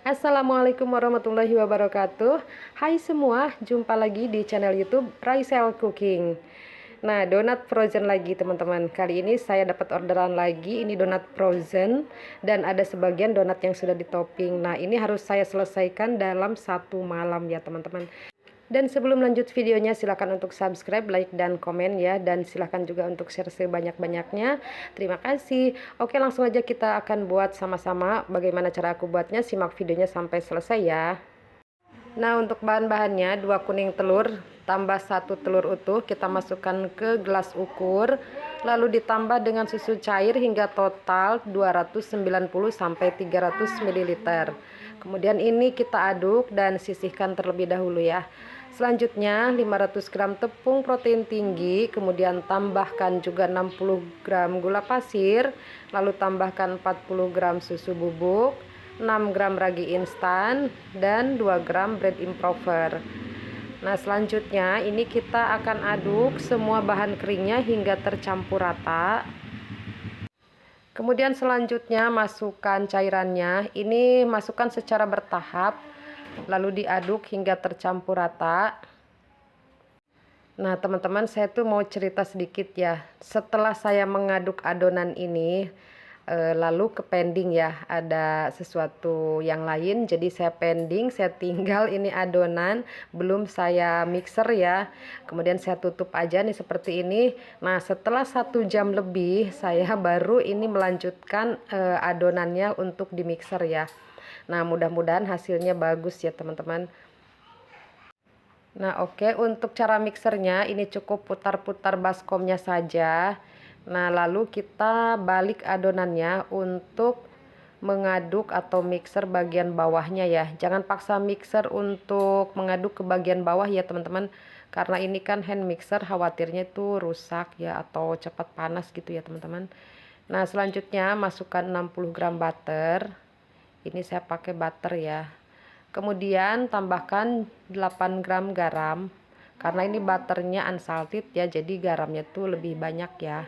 Assalamualaikum warahmatullahi wabarakatuh. Hai semua, jumpa lagi di channel YouTube Raisel Cooking. Nah, donat frozen lagi teman-teman. Kali ini saya dapat orderan lagi. Ini donat frozen dan ada sebagian donat yang sudah ditopping. Nah, ini harus saya selesaikan dalam satu malam ya teman-teman. Dan sebelum lanjut videonya, silahkan untuk subscribe, like, dan komen ya. Dan silahkan juga untuk share sebanyak-banyaknya. Terima kasih. Oke, langsung aja kita akan buat sama-sama. Bagaimana cara aku buatnya, simak videonya sampai selesai ya. Nah, untuk bahan-bahannya, 2 kuning telur tambah 1 telur utuh. Kita masukkan ke gelas ukur. Lalu ditambah dengan susu cair hingga total 290-300 ml. Kemudian ini kita aduk dan sisihkan terlebih dahulu ya. Selanjutnya 500 gram tepung protein tinggi, kemudian tambahkan juga 60 gram gula pasir, lalu tambahkan 40 gram susu bubuk, 6 gram ragi instan, dan 2 gram bread improver. Nah, selanjutnya ini kita akan aduk semua bahan keringnya hingga tercampur rata. Kemudian selanjutnya masukkan cairannya. Ini masukkan secara bertahap, lalu diaduk hingga tercampur rata. Nah teman-teman, saya tuh mau cerita sedikit ya. Setelah saya mengaduk adonan ini, lalu ke pending ya, ada sesuatu yang lain, jadi saya pending, saya tinggal ini adonan, belum saya mixer ya. Kemudian saya tutup aja nih seperti ini. Nah setelah 1 jam lebih, saya baru ini melanjutkan adonannya untuk di mixer ya. Nah mudah-mudahan hasilnya bagus ya teman-teman. Nah oke, untuk cara mixernya ini cukup putar-putar baskomnya saja. Nah lalu kita balik adonannya untuk mengaduk atau mixer bagian bawahnya ya. Jangan paksa mixer untuk mengaduk ke bagian bawah ya teman-teman, karena ini kan hand mixer, khawatirnya itu rusak ya atau cepat panas gitu ya teman-teman. Nah selanjutnya masukkan 60 gram butter. Ini saya pakai butter ya. Kemudian tambahkan 8 gram garam, karena ini butternya unsalted ya, jadi garamnya tuh lebih banyak ya.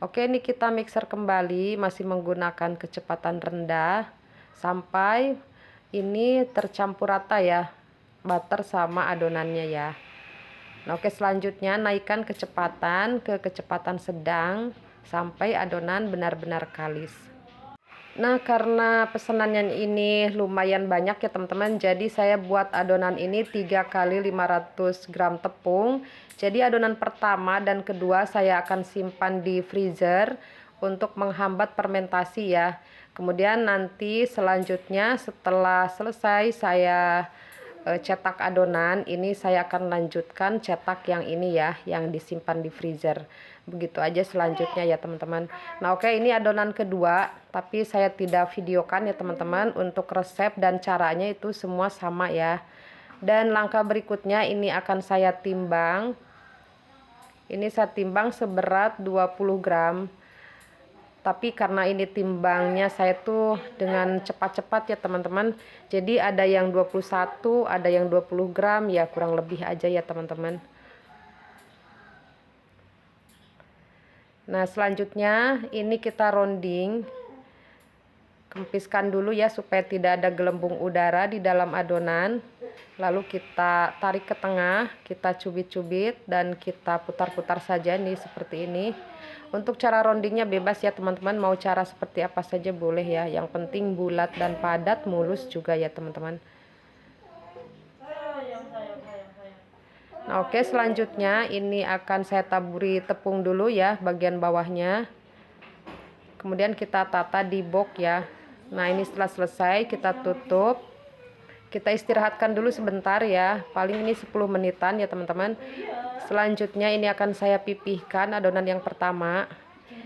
Oke, ini kita mixer kembali, masih menggunakan kecepatan rendah sampai ini tercampur rata ya, butter sama adonannya ya. Nah, oke, selanjutnya naikkan kecepatan ke kecepatan sedang sampai adonan benar-benar kalis. Nah karena pesanannya ini lumayan banyak ya teman-teman, jadi saya buat adonan ini 3 kali 500 gram tepung. Jadi adonan pertama dan kedua saya akan simpan di freezer untuk menghambat fermentasi ya. Kemudian nanti selanjutnya setelah selesai saya cetak adonan, ini saya akan lanjutkan cetak yang ini ya, yang disimpan di freezer. Begitu aja selanjutnya ya teman-teman. Nah oke, ini adonan kedua, tapi saya tidak videokan ya teman-teman. Untuk resep dan caranya itu semua sama ya. Dan langkah berikutnya ini akan saya timbang. Ini saya timbang seberat 20 gram. Tapi karena ini timbangnya saya tuh dengan cepat-cepat ya teman-teman, jadi ada yang 21, ada yang 20 gram ya, kurang lebih aja ya teman-teman. Nah selanjutnya ini kita rounding, kempiskan dulu ya supaya tidak ada gelembung udara di dalam adonan. Lalu kita tarik ke tengah, kita cubit-cubit dan kita putar-putar saja nih seperti ini. Untuk cara roundingnya bebas ya teman-teman, mau cara seperti apa saja boleh ya, yang penting bulat dan padat, mulus juga ya teman-teman. Nah oke, selanjutnya ini akan saya taburi tepung dulu ya bagian bawahnya, kemudian kita tata di box ya. Nah ini setelah selesai kita tutup, kita istirahatkan dulu sebentar ya, paling ini 10 menitan ya teman-teman. Selanjutnya ini akan saya pipihkan adonan yang pertama.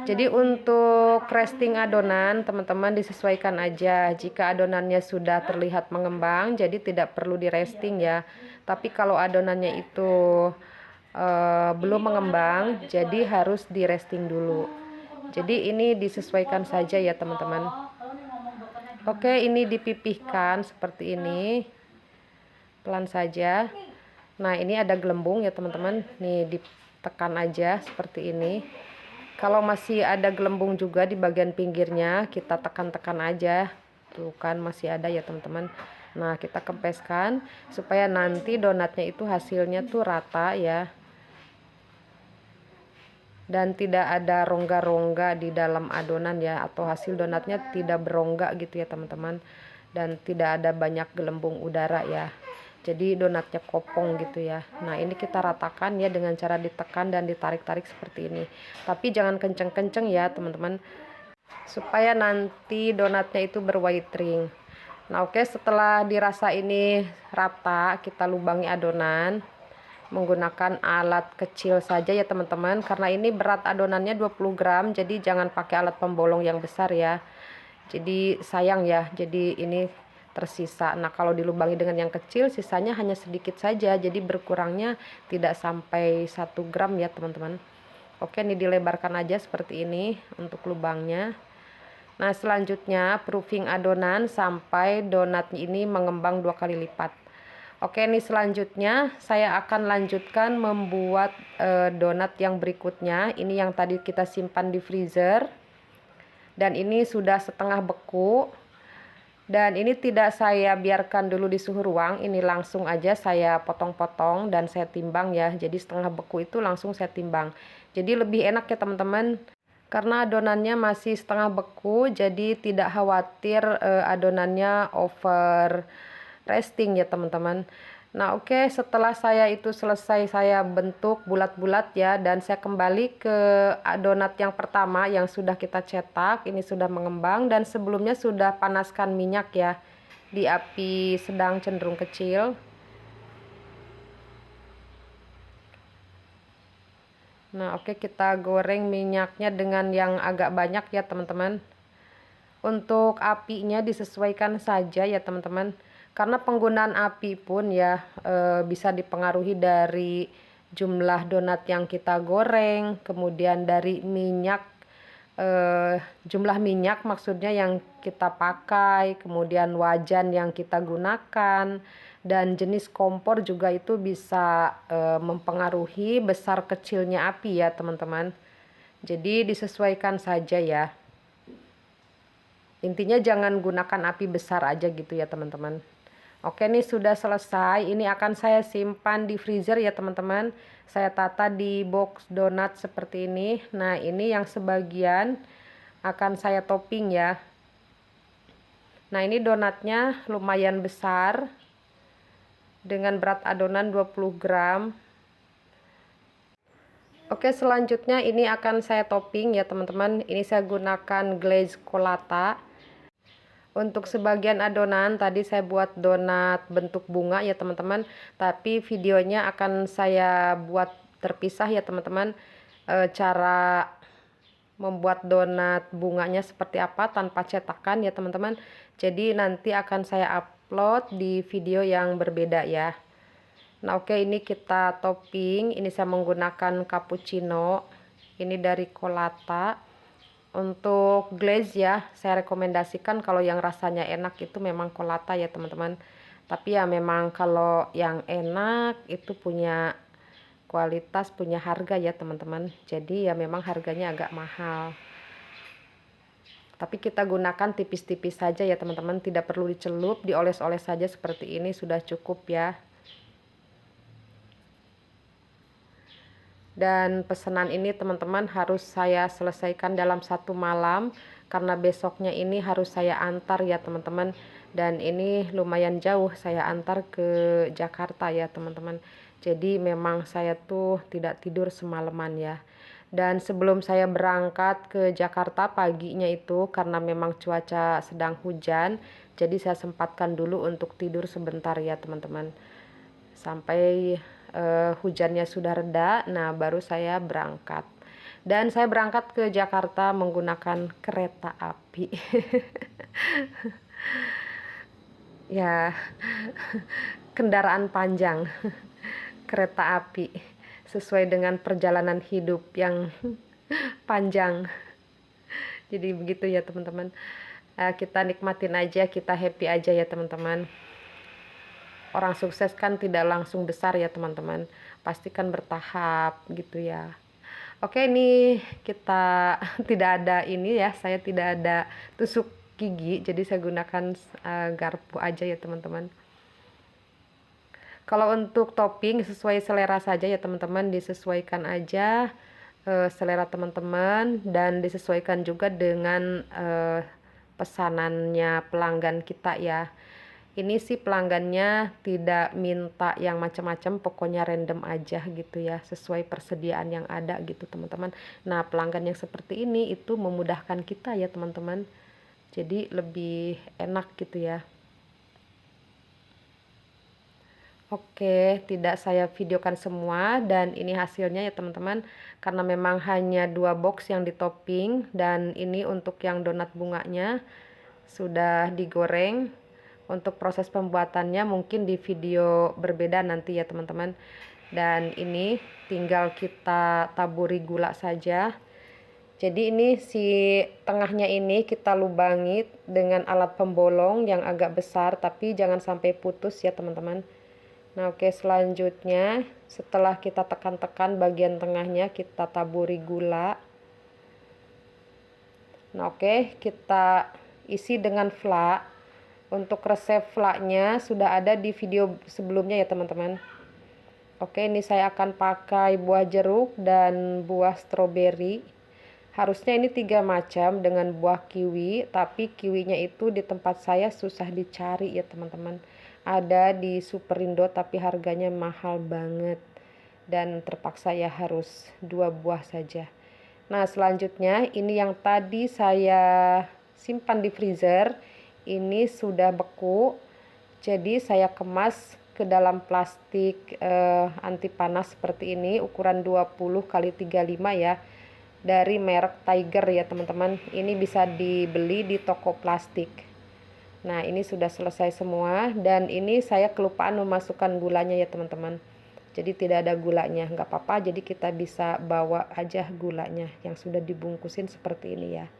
Jadi untuk resting adonan teman-teman disesuaikan aja. Jika adonannya sudah terlihat mengembang, jadi tidak perlu di resting ya. Tapi kalau adonannya itu belum mengembang, jadi harus di resting dulu. Jadi ini disesuaikan saja ya teman-teman. Oke, ini dipipihkan seperti ini, pelan saja. Nah ini ada gelembung ya teman-teman, nih ditekan aja seperti ini. Kalau masih ada gelembung juga di bagian pinggirnya, kita tekan-tekan aja. tuh kan masih ada ya teman-teman. Nah kita kempeskan supaya nanti donatnya itu hasilnya tuh rata ya, dan tidak ada rongga-rongga di dalam adonan ya, atau hasil donatnya tidak berongga gitu ya teman-teman, dan tidak ada banyak gelembung udara ya, jadi donatnya kopong gitu ya. Nah ini kita ratakan ya dengan cara ditekan dan ditarik-tarik seperti ini, tapi jangan kenceng-kenceng ya teman-teman, supaya nanti donatnya itu berwhite ring. Nah oke, setelah dirasa ini rata, kita lubangi adonan menggunakan alat kecil saja ya teman-teman, karena ini berat adonannya 20 gram, jadi jangan pakai alat pembolong yang besar ya, jadi sayang ya, jadi ini tersisa. Nah kalau dilubangi dengan yang kecil, sisanya hanya sedikit saja, jadi berkurangnya tidak sampai 1 gram ya teman-teman. Oke, ini dilebarkan aja seperti ini untuk lubangnya. Nah selanjutnya proofing adonan sampai donat ini mengembang 2 kali lipat. Oke, ini selanjutnya saya akan lanjutkan membuat donat yang berikutnya. Ini yang tadi kita simpan di freezer, dan ini sudah setengah beku, dan ini tidak saya biarkan dulu di suhu ruang, ini langsung aja saya potong-potong dan saya timbang ya. Jadi setengah beku itu langsung saya timbang, jadi lebih enak ya teman-teman, karena adonannya masih setengah beku, jadi tidak khawatir adonannya over resting ya teman-teman. Nah oke, setelah saya itu selesai, saya bentuk bulat-bulat ya, dan saya kembali ke donat yang pertama yang sudah kita cetak. Ini sudah mengembang, dan sebelumnya sudah panaskan minyak ya di api sedang cenderung kecil. Nah oke, kita goreng minyaknya dengan yang agak banyak ya teman-teman. Untuk apinya disesuaikan saja ya teman-teman, karena penggunaan api pun ya bisa dipengaruhi dari jumlah donat yang kita goreng, kemudian dari minyak, jumlah minyak maksudnya yang kita pakai, kemudian wajan yang kita gunakan, dan jenis kompor juga itu bisa mempengaruhi besar kecilnya api ya teman-teman. Jadi disesuaikan saja ya. Intinya jangan gunakan api besar aja gitu ya teman-teman. Oke, ini sudah selesai. Ini akan saya simpan di freezer ya teman-teman. Saya tata di box donat seperti ini. Nah ini yang sebagian akan saya topping ya. Nah ini donatnya lumayan besar, dengan berat adonan 20 gram. Oke, selanjutnya ini akan saya topping ya teman-teman. Ini saya gunakan glaze colata. Untuk sebagian adonan tadi saya buat donat bentuk bunga ya teman-teman, tapi videonya akan saya buat terpisah ya teman-teman, cara membuat donat bunganya seperti apa tanpa cetakan ya teman-teman. Jadi nanti akan saya upload di video yang berbeda ya. Nah oke, ini kita topping. Ini saya menggunakan cappuccino, ini dari Colata. Untuk glaze ya, saya rekomendasikan kalau yang rasanya enak itu memang Colata ya teman-teman. Tapi ya memang kalau yang enak itu punya kualitas, punya harga ya teman-teman. Jadi ya memang harganya agak mahal. Tapi kita gunakan tipis-tipis saja ya teman-teman, tidak perlu dicelup, dioles-oles saja seperti ini sudah cukup ya. Dan pesanan ini teman-teman harus saya selesaikan dalam 1 malam, karena besoknya ini harus saya antar ya teman-teman, dan ini lumayan jauh saya antar ke Jakarta ya teman-teman. Jadi memang saya tuh tidak tidur semalaman ya. Dan sebelum saya berangkat ke Jakarta paginya itu, karena memang cuaca sedang hujan, jadi saya sempatkan dulu untuk tidur sebentar ya teman-teman, sampai hujannya sudah reda. Nah baru saya berangkat, dan saya berangkat ke Jakarta menggunakan kereta api. Ya, kendaraan panjang, kereta api, sesuai dengan perjalanan hidup yang panjang. Jadi begitu ya teman-teman, kita nikmatin aja, kita happy aja ya teman-teman. Orang sukses kan tidak langsung besar ya teman-teman, pasti kan bertahap gitu ya. Oke, ini kita tidak ada ini ya, saya tidak ada tusuk gigi, jadi saya gunakan garpu aja ya teman-teman. Kalau untuk topping sesuai selera saja ya teman-teman, disesuaikan aja selera teman-teman dan disesuaikan juga dengan pesanannya pelanggan kita ya. Ini sih pelanggannya tidak minta yang macam-macam, pokoknya random aja gitu ya, sesuai persediaan yang ada gitu teman-teman. Nah, pelanggan yang seperti ini itu memudahkan kita ya teman-teman, jadi lebih enak gitu ya. Oke, tidak saya videokan semua dan ini hasilnya ya teman-teman, karena memang hanya 2 box yang di topping dan ini untuk yang donat bunganya sudah digoreng. Untuk proses pembuatannya mungkin di video berbeda nanti ya teman-teman. Dan ini tinggal kita taburi gula saja. Jadi ini si tengahnya ini kita lubangi dengan alat pembolong yang agak besar, tapi jangan sampai putus ya teman-teman. Nah oke, selanjutnya setelah kita tekan-tekan bagian tengahnya kita taburi gula. Nah oke, kita isi dengan fla. Untuk resep flaknya sudah ada di video sebelumnya ya teman-teman. Oke, ini saya akan pakai buah jeruk dan buah stroberi. Harusnya ini 3 macam dengan buah kiwi, tapi kiwinya itu di tempat saya susah dicari ya teman-teman. Ada di Superindo tapi harganya mahal banget dan terpaksa ya harus 2 buah saja. Nah, selanjutnya ini yang tadi saya simpan di freezer. Ini sudah beku, jadi saya kemas ke dalam plastik anti panas seperti ini, ukuran 20 kali 35 ya, dari merek Tiger ya teman-teman. Ini bisa dibeli di toko plastik. Nah ini sudah selesai semua dan ini saya kelupaan memasukkan gulanya ya teman-teman, jadi tidak ada gulanya, nggak apa-apa, jadi kita bisa bawa aja gulanya yang sudah dibungkusin seperti ini ya.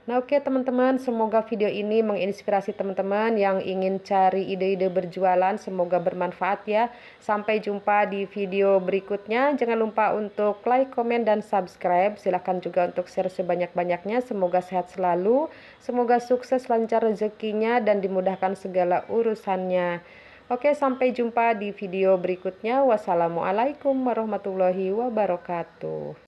Nah oke teman-teman, semoga video ini menginspirasi teman-teman yang ingin cari ide-ide berjualan, semoga bermanfaat ya. Sampai jumpa di video berikutnya, jangan lupa untuk like, komen, dan subscribe. Silahkan juga untuk share sebanyak-banyaknya, semoga sehat selalu, semoga sukses lancar rezekinya dan dimudahkan segala urusannya. Oke, sampai jumpa di video berikutnya. Wassalamualaikum warahmatullahi wabarakatuh.